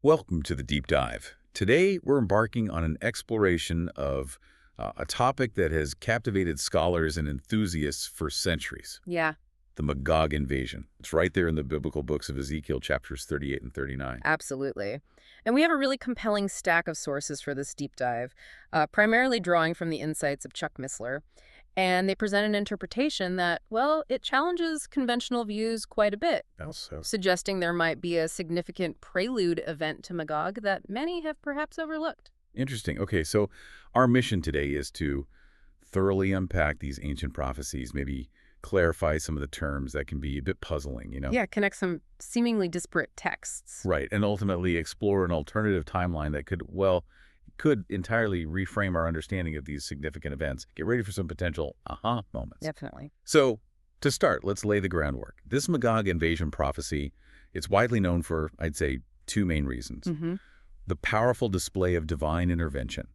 Welcome to the Deep Dive. Today, we're embarking on an exploration of a topic that has captivated scholars and enthusiasts for centuries, Yeah, the Magog Invasion. It's right there in the biblical books of Ezekiel, chapters 38 and 39. absolutely. And we have a really compelling stack of sources for this deep dive, primarily drawing from the insights of Chuck Missler. And they present an interpretation that, well, it challenges conventional views quite a bit, Also, suggesting there might be a significant prelude event to Magog that many have perhaps overlooked. interesting. Okay, so our mission today is to thoroughly unpack these ancient prophecies, maybe clarify some of the terms that can be a bit puzzling, Yeah, connect some seemingly disparate texts. Right, and ultimately explore an alternative timeline that could entirely reframe our understanding of these significant events. Get ready for some potential aha moments. Definitely. So, to start, let's lay the groundwork. This Magog invasion prophecy, it's widely known for, I'd say, two main reasons. Mm-hmm. The powerful display of divine intervention,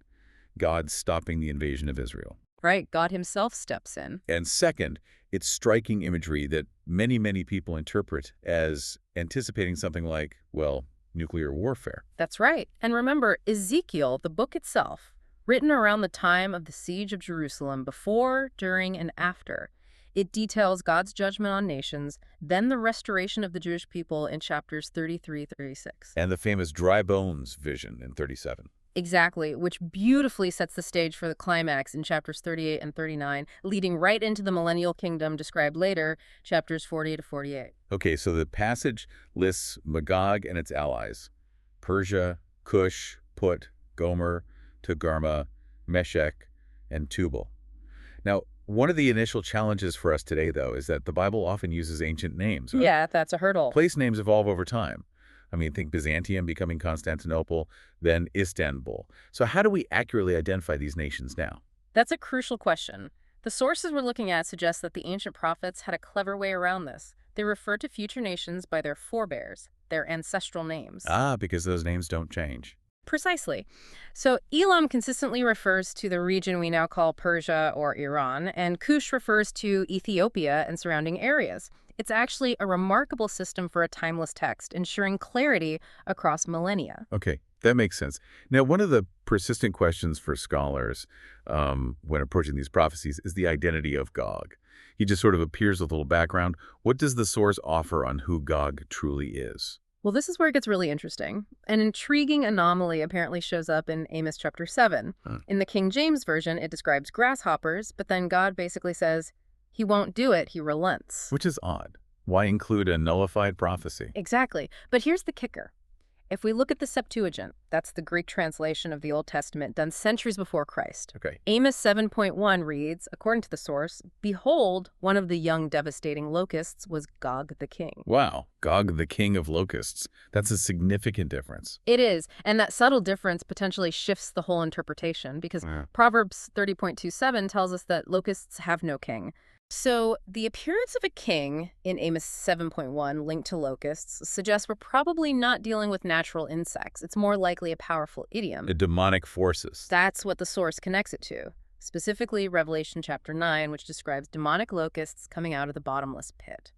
God stopping the invasion of Israel. Right, God himself steps in. And second, its striking imagery that many people interpret as anticipating something like, well, nuclear warfare. That's right. And remember, Ezekiel, the book itself, written around the time of the siege of Jerusalem, before, during, and after. It details God's judgment on nations, then the restoration of the Jewish people in chapters 33-36. And the famous dry bones vision in 37. Exactly, which beautifully sets the stage for the climax in chapters 38 and 39, leading right into the millennial kingdom described later, chapters 40-48. Okay, so the passage lists Magog and its allies, Persia, Cush, Put, Gomer, Togarmah, Meshech, and Tubal. Now, one of the initial challenges for us today, though, is that the Bible often uses ancient names. Right? Yeah, that's a hurdle. Place names evolve over time. I mean, think Byzantium becoming Constantinople, then Istanbul. So how do we accurately identify these nations now? That's a crucial question. The sources we're looking at suggest that the ancient prophets had a clever way around this. They referred to future nations by their forebears, their ancestral names. Because those names don't change. Precisely. So Elam consistently refers to the region we now call Persia or Iran, and Kush refers to Ethiopia and surrounding areas. It's actually a remarkable system for a timeless text, ensuring clarity across millennia. Okay, that makes sense. Now, one of the persistent questions for scholars when approaching these prophecies is the identity of Gog. He just sort of appears with a little background. What does the source offer on who Gog truly is? Well, this is where it gets really interesting. An intriguing anomaly apparently shows up in Amos chapter 7. In the King James Version, it describes grasshoppers, but then God basically says, he won't do it, he relents. Which is odd. Why include a nullified prophecy? Exactly. But here's the kicker. If we look at the Septuagint, that's the Greek translation of the Old Testament done centuries before Christ. Okay. Amos 7.1 reads, according to the source, behold, one of the young devastating locusts was Gog the king. Wow, Gog the king of locusts. That's a significant difference. It is, and that subtle difference potentially shifts the whole interpretation because Proverbs 30.27 tells us that locusts have no king. So the appearance of a king in Amos 7.1 linked to locusts suggests we're probably not dealing with natural insects. It's more likely a powerful idiom. The demonic forces. That's what the source connects it to. Specifically, Revelation chapter 9, which describes demonic locusts coming out of the bottomless pit.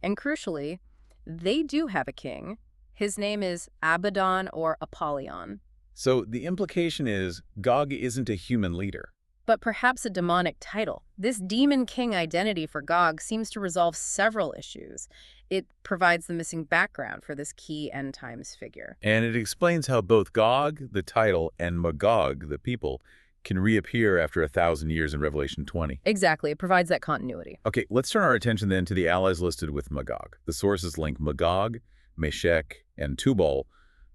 And crucially, they do have a king. His name is Abaddon or Apollyon. So the implication is Gog isn't a human leader. But perhaps a demonic title. This demon king identity for Gog seems to resolve several issues. It provides the missing background for this key end times figure. And it explains how both Gog, the title, and Magog, the people, can reappear after 1,000 years in Revelation 20. Exactly. It provides that continuity. Okay, let's turn our attention then to the allies listed with Magog. The sources link Magog, Meshech, and Tubal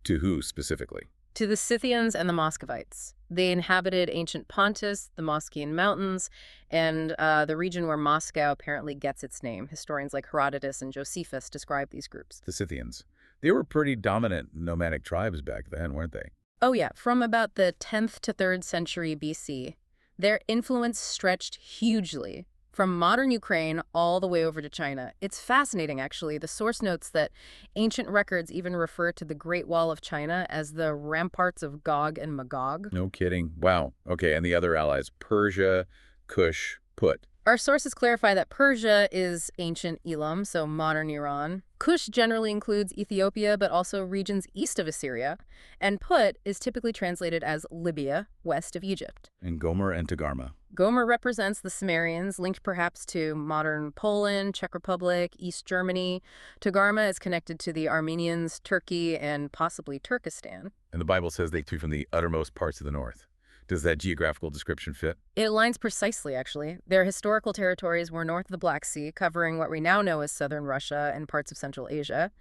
to who specifically? To the Scythians and the Muscovites. They inhabited ancient Pontus, the Moschian Mountains, and the region where Moscow apparently gets its name. Historians like Herodotus and Josephus describe these groups. The Scythians. They were pretty dominant nomadic tribes back then, weren't they? Oh yeah, from about the 10th to 3rd century BC. Their influence stretched hugely, from modern Ukraine all the way over to China. It's fascinating, actually. The source notes that ancient records even refer to the Great Wall of China as the ramparts of Gog and Magog. No kidding. Wow. Okay, and the other allies, Persia, Cush, Put. Our sources clarify that Persia is ancient Elam, so modern Iran. Kush generally includes Ethiopia, but also regions east of Assyria. And Put is typically translated as Libya, west of Egypt. And Gomer and Togarmah. Gomer represents the Sumerians, linked perhaps to modern Poland, Czech Republic, East Germany. Togarmah is connected to the Armenians, Turkey, and possibly Turkestan. And the Bible says they came from the uttermost parts of the north. Does that geographical description fit? It aligns precisely, actually. Their historical territories were north of the Black Sea, covering what we now know as southern Russia and parts of Central Asia.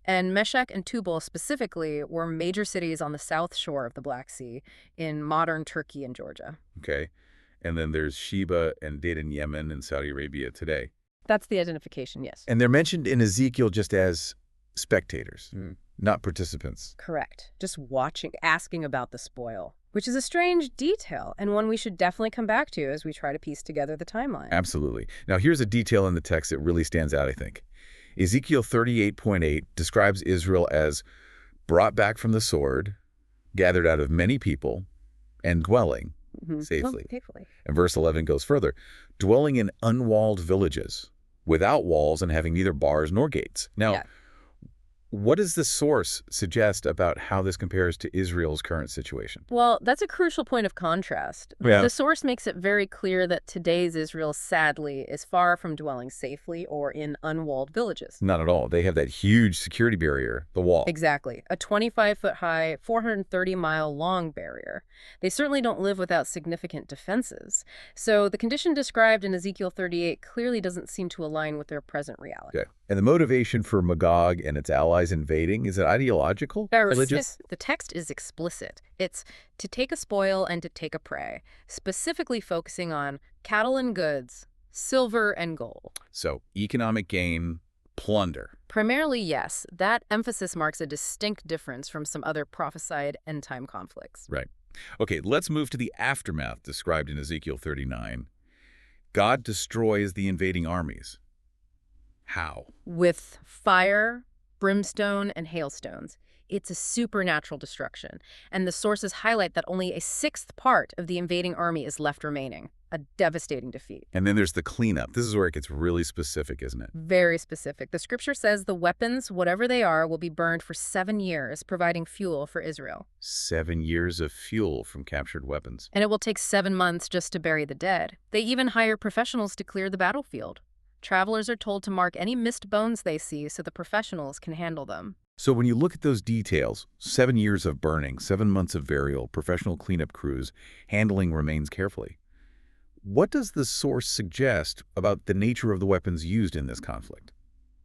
And Meshech and Tubal specifically were major cities on the south shore of the Black Sea in modern Turkey and Georgia. Okay. And then there's Sheba and Dedan, Yemen, and Saudi Arabia today. That's the identification, yes. And they're mentioned in Ezekiel just as spectators, not participants. Correct. Just watching, asking about the spoil, which is a strange detail and one we should definitely come back to as we try to piece together the timeline. Absolutely. Now, here's a detail in the text that really stands out, I think. Ezekiel 38:8 describes Israel as brought back from the sword, gathered out of many people, and dwelling safely. And verse 11 goes further, dwelling in unwalled villages, without walls and having neither bars nor gates. Now, what does the source suggest about how this compares to Israel's current situation? Well, that's a crucial point of contrast. Yeah. The source makes it very clear that today's Israel, sadly, is far from dwelling safely or in unwalled villages. Not at all. They have that huge security barrier, the wall. Exactly. A 25-foot-high, 430-mile-long barrier. They certainly don't live without significant defenses. So the condition described in Ezekiel 38 clearly doesn't seem to align with their present reality. Okay. And the motivation for Magog and its allies invading, is it ideological? Religious? The text is explicit. It's to take a spoil and to take a prey, specifically focusing on cattle and goods, silver and gold. So economic gain, plunder. Primarily, yes. That emphasis marks a distinct difference from some other prophesied end-time conflicts. Right. Okay, let's move to the aftermath described in Ezekiel 39. God destroys the invading armies. How? With fire, brimstone, and hailstones. It's a supernatural destruction, and the sources highlight that only a sixth part of the invading army is left remaining. A devastating defeat. And then there's the cleanup. This is where it gets really specific, isn't it? Very specific. The scripture says the weapons, whatever they are, will be burned for 7 years, providing fuel for Israel. 7 years of fuel from captured weapons. And it will take 7 months just to bury the dead. They even hire professionals to clear the battlefield. Travelers are told to mark any missed bones they see so the professionals can handle them. So when you look at those details, 7 years of burning, 7 months of burial, professional cleanup crews, handling remains carefully. What does the source suggest about the nature of the weapons used in this conflict?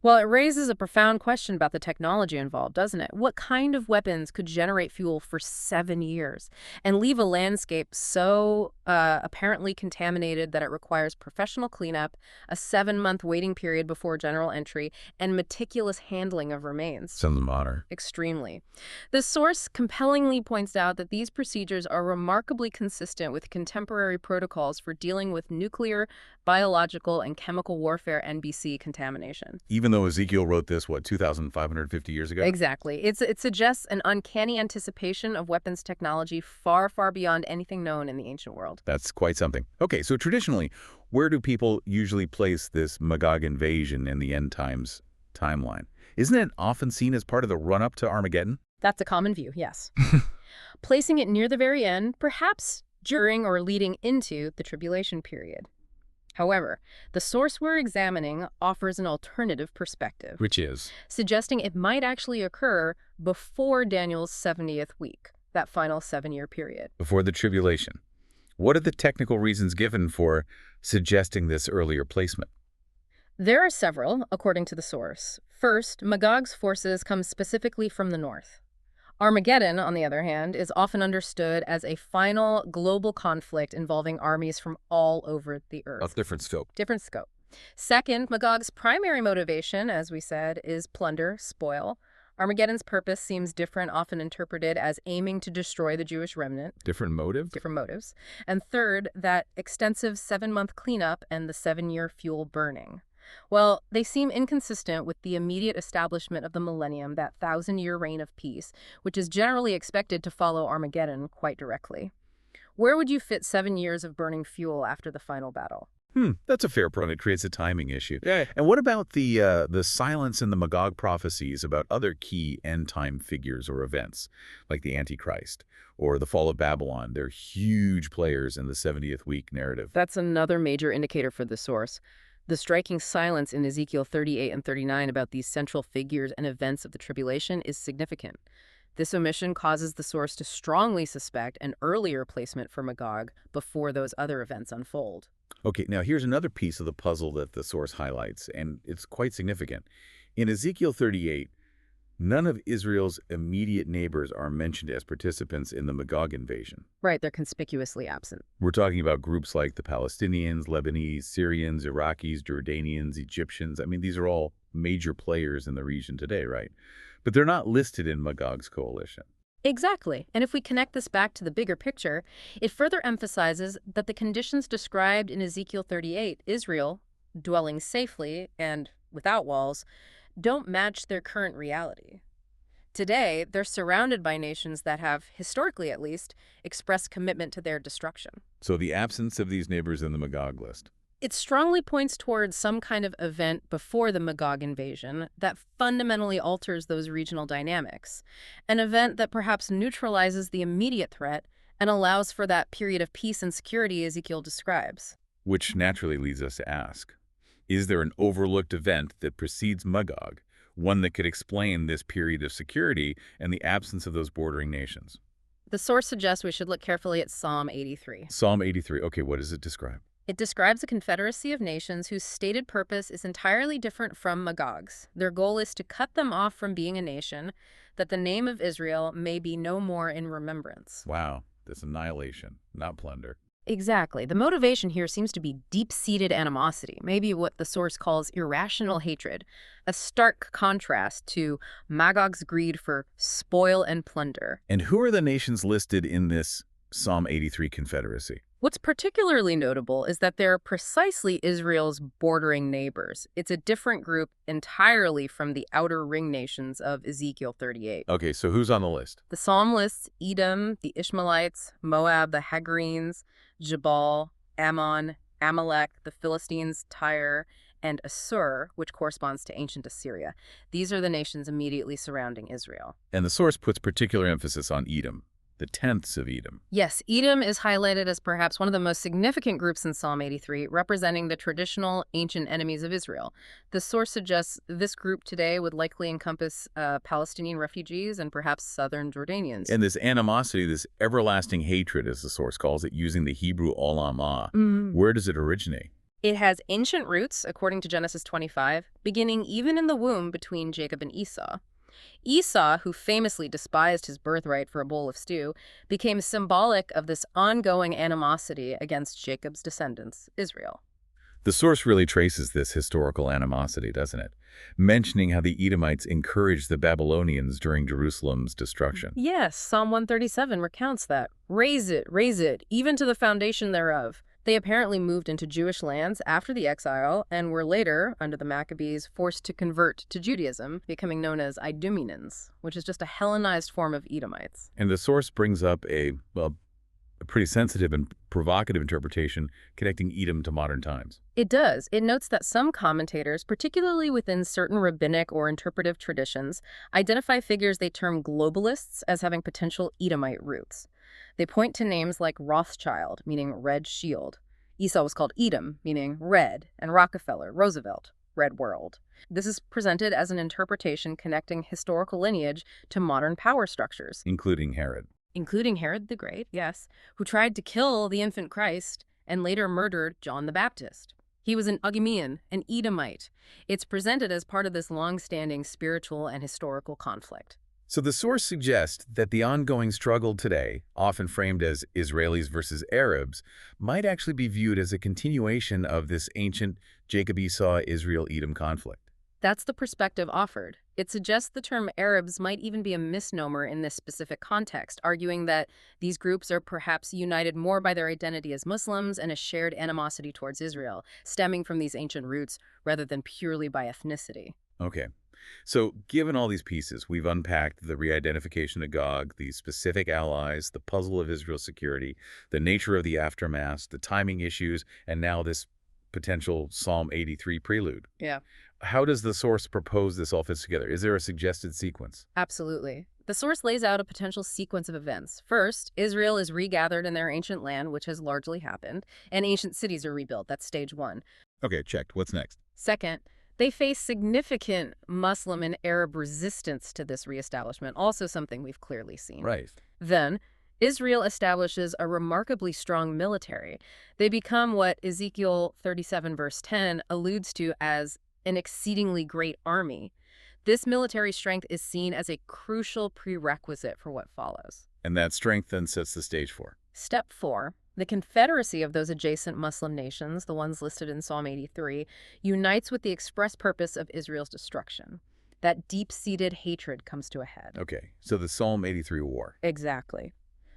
Well, it raises a profound question about the technology involved, doesn't it? What kind of weapons could generate fuel for 7 years and leave a landscape so apparently contaminated that it requires professional cleanup, a 7-month waiting period before general entry, and meticulous handling of remains? Sounds modern. Extremely. The source compellingly points out that these procedures are remarkably consistent with contemporary protocols for dealing with nuclear, biological, and chemical warfare NBC contamination. Even though Ezekiel wrote this, 2,550 years ago? Exactly. It suggests an uncanny anticipation of weapons technology far, far beyond anything known in the ancient world. That's quite something. Okay, so traditionally, where do people usually place this Magog invasion in the end times timeline? Isn't it often seen as part of the run-up to Armageddon? That's a common view, yes. Placing it near the very end, perhaps during or leading into the tribulation period. However, the source we're examining offers an alternative perspective. Which is? Suggesting it might actually occur before Daniel's 70th week, that final 7-year period. Before the tribulation. What are the technical reasons given for suggesting this earlier placement? There are several, according to the source. First, Magog's forces come specifically from the north. Armageddon, on the other hand, is often understood as a final global conflict involving armies from all over the earth. Of different scope. Different scope. Second, Magog's primary motivation, as we said, is plunder, spoil. Armageddon's purpose seems different, often interpreted as aiming to destroy the Jewish remnant. Different motive? Different motives. And third, that extensive 7-month cleanup and the 7-year fuel burning. Well, they seem inconsistent with the immediate establishment of the millennium, that 1,000-year reign of peace, which is generally expected to follow Armageddon quite directly. Where would you fit 7 years of burning fuel after the final battle? That's a fair point. It creates a timing issue. Yeah. And what about the silence in the Magog prophecies about other key end-time figures or events, like the Antichrist or the fall of Babylon? They're huge players in the 70th week narrative. That's another major indicator for the source. The striking silence in Ezekiel 38 and 39 about these central figures and events of the tribulation is significant. This omission causes the source to strongly suspect an earlier placement for Magog before those other events unfold. Okay, now here's another piece of the puzzle that the source highlights, and it's quite significant. In Ezekiel 38, none of Israel's immediate neighbors are mentioned as participants in the Magog invasion. Right, they're conspicuously absent. We're talking about groups like the Palestinians, Lebanese, Syrians, Iraqis, Jordanians, Egyptians. I mean, these are all major players in the region today, right? But they're not listed in Magog's coalition. Exactly. And if we connect this back to the bigger picture, it further emphasizes that the conditions described in Ezekiel 38, Israel, dwelling safely and without walls, don't match their current reality. Today, they're surrounded by nations that have, historically at least, expressed commitment to their destruction. So the absence of these neighbors in the Magog list. It strongly points towards some kind of event before the Magog invasion that fundamentally alters those regional dynamics, an event that perhaps neutralizes the immediate threat and allows for that period of peace and security Ezekiel describes. Which naturally leads us to ask, is there an overlooked event that precedes Magog, one that could explain this period of security and the absence of those bordering nations? The source suggests we should look carefully at Psalm 83. Psalm 83, okay, what does it describe? It describes a confederacy of nations whose stated purpose is entirely different from Magog's. Their goal is to cut them off from being a nation, that the name of Israel may be no more in remembrance. Wow, that's annihilation, not plunder. Exactly. The motivation here seems to be deep-seated animosity, maybe what the source calls irrational hatred, a stark contrast to Magog's greed for spoil and plunder. And who are the nations listed in this Psalm 83 confederacy? What's particularly notable is that they're precisely Israel's bordering neighbors. It's a different group entirely from the outer ring nations of Ezekiel 38. Okay, so who's on the list? The psalm lists Edom, the Ishmaelites, Moab, the Hagarenes, Jabal, Ammon, Amalek, the Philistines, Tyre, and Assur, which corresponds to ancient Assyria. These are the nations immediately surrounding Israel. And the source puts particular emphasis on Edom, the tenths of Edom. Yes, Edom is highlighted as perhaps one of the most significant groups in Psalm 83, representing the traditional ancient enemies of Israel. The source suggests this group today would likely encompass Palestinian refugees and perhaps southern Jordanians. And this animosity, this everlasting hatred, as the source calls it, using the Hebrew olam, where does it originate? It has ancient roots, according to Genesis 25, beginning even in the womb between Jacob and Esau. Esau, who famously despised his birthright for a bowl of stew, became symbolic of this ongoing animosity against Jacob's descendants, Israel. The source really traces this historical animosity, doesn't it? Mentioning how the Edomites encouraged the Babylonians during Jerusalem's destruction. Yes, Psalm 137 recounts that. Raise it, even to the foundation thereof. They apparently moved into Jewish lands after the exile and were later, under the Maccabees, forced to convert to Judaism, becoming known as Idumeans, which is just a Hellenized form of Edomites. And the source brings up a pretty sensitive and provocative interpretation connecting Edom to modern times. It does. It notes that some commentators, particularly within certain rabbinic or interpretive traditions, identify figures they term globalists as having potential Edomite roots. They point to names like Rothschild, meaning red shield. Esau was called Edom, meaning red, and Rockefeller, Roosevelt, red world. This is presented as an interpretation connecting historical lineage to modern power structures. Including Herod. Including Herod the Great, yes, who tried to kill the infant Christ and later murdered John the Baptist. He was an Idumean, an Edomite. It's presented as part of this long-standing spiritual and historical conflict. So the source suggests that the ongoing struggle today, often framed as Israelis versus Arabs, might actually be viewed as a continuation of this ancient Jacob-Esau-Israel-Edom conflict. That's the perspective offered. It suggests the term Arabs might even be a misnomer in this specific context, arguing that these groups are perhaps united more by their identity as Muslims and a shared animosity towards Israel, stemming from these ancient roots rather than purely by ethnicity. Okay. So given all these pieces, we've unpacked the re-identification of Gog, the specific allies, the puzzle of Israel's security, the nature of the aftermath, the timing issues, and now this potential Psalm 83 prelude. Yeah. How does the source propose this all fits together? Is there a suggested sequence? Absolutely. The source lays out a potential sequence of events. First, Israel is regathered in their ancient land, which has largely happened, and ancient cities are rebuilt. That's stage one. Okay, checked. What's next? Second, they face significant Muslim and Arab resistance to this reestablishment, also something we've clearly seen. Right. Then, Israel establishes a remarkably strong military. They become what Ezekiel 37 verse 10 alludes to as an exceedingly great army. This military strength is seen as a crucial prerequisite for what follows. And that strength then sets the stage for. Step 4. The confederacy of those adjacent Muslim nations, the ones listed in Psalm 83, unites with the express purpose of Israel's destruction. That deep-seated hatred comes to a head. Okay, so the Psalm 83 war. Exactly.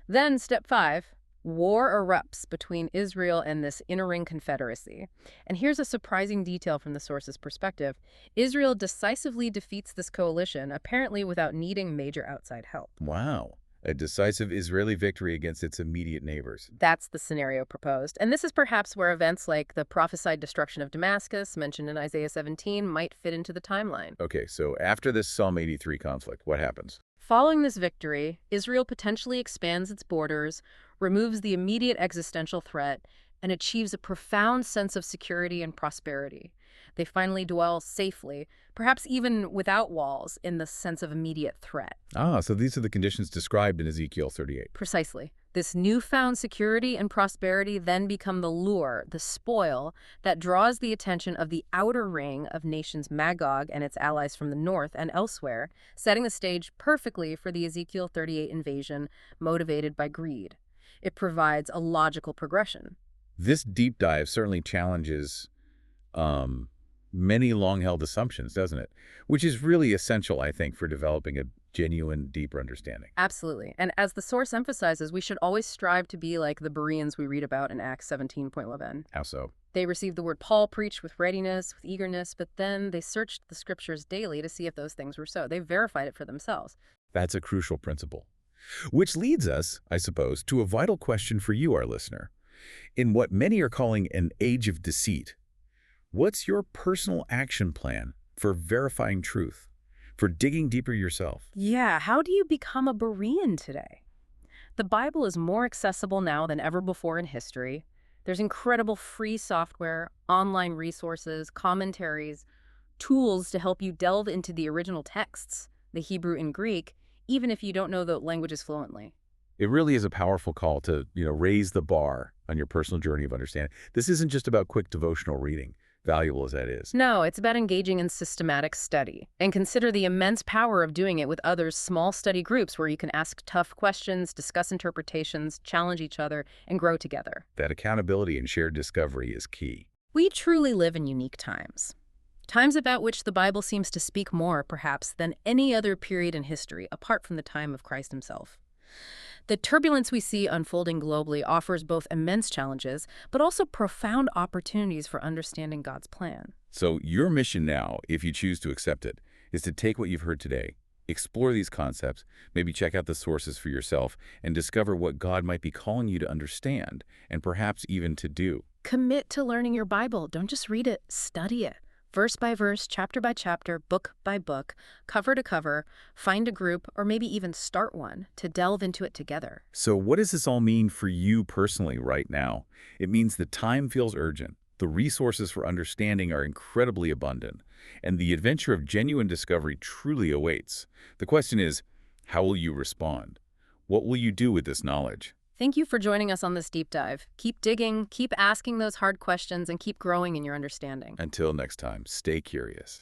Then, step 5, war erupts between Israel and this inner-ring confederacy. And here's a surprising detail from the source's perspective. Israel decisively defeats this coalition, apparently without needing major outside help. Wow. A decisive Israeli victory against its immediate neighbors. That's the scenario proposed. And this is perhaps where events like the prophesied destruction of Damascus, mentioned in Isaiah 17, might fit into the timeline. Okay, so after this Psalm 83 conflict, what happens? Following this victory, Israel potentially expands its borders, removes the immediate existential threat, and achieves a profound sense of security and prosperity. They finally dwell safely, perhaps even without walls, in the sense of immediate threat. Ah, so these are the conditions described in Ezekiel 38. Precisely. This newfound security and prosperity then become the lure, the spoil, that draws the attention of the outer ring of nations Magog and its allies from the north and elsewhere, setting the stage perfectly for the Ezekiel 38 invasion motivated by greed. It provides a logical progression. This deep dive certainly challenges many long-held assumptions, doesn't it? Which is really essential, I think, for developing a genuine, deeper understanding. Absolutely. And as the source emphasizes, we should always strive to be like the Bereans we read about in Acts 17.11. How so? They received the word Paul preached with readiness, with eagerness, but then they searched the scriptures daily to see if those things were so. They verified it for themselves. That's a crucial principle. Which leads us, I suppose, to a vital question for you, our listener. In what many are calling an age of deceit, what's your personal action plan for verifying truth, for digging deeper yourself? Yeah, how do you become a Berean today? The Bible is more accessible now than ever before in history. There's incredible free software, online resources, commentaries, tools to help you delve into the original texts, the Hebrew and Greek, even if you don't know the languages fluently. It really is a powerful call to, raise the bar on your personal journey of understanding. This isn't just about quick devotional reading, valuable as that is. No, it's about engaging in systematic study. And consider the immense power of doing it with others, small study groups where you can ask tough questions, discuss interpretations, challenge each other, and grow together. That accountability and shared discovery is key. We truly live in unique times. Times about which the Bible seems to speak more, perhaps, than any other period in history, apart from the time of Christ himself. The turbulence we see unfolding globally offers both immense challenges, but also profound opportunities for understanding God's plan. So your mission now, if you choose to accept it, is to take what you've heard today, explore these concepts, maybe check out the sources for yourself, and discover what God might be calling you to understand, and perhaps even to do. Commit to learning your Bible. Don't just read it, study it. Verse by verse, chapter by chapter, book by book, cover to cover, find a group, or maybe even start one to delve into it together. So what does this all mean for you personally right now? It means the time feels urgent, the resources for understanding are incredibly abundant, and the adventure of genuine discovery truly awaits. The question is, how will you respond? What will you do with this knowledge? Thank you for joining us on this deep dive. Keep digging, keep asking those hard questions, and keep growing in your understanding. Until next time, stay curious.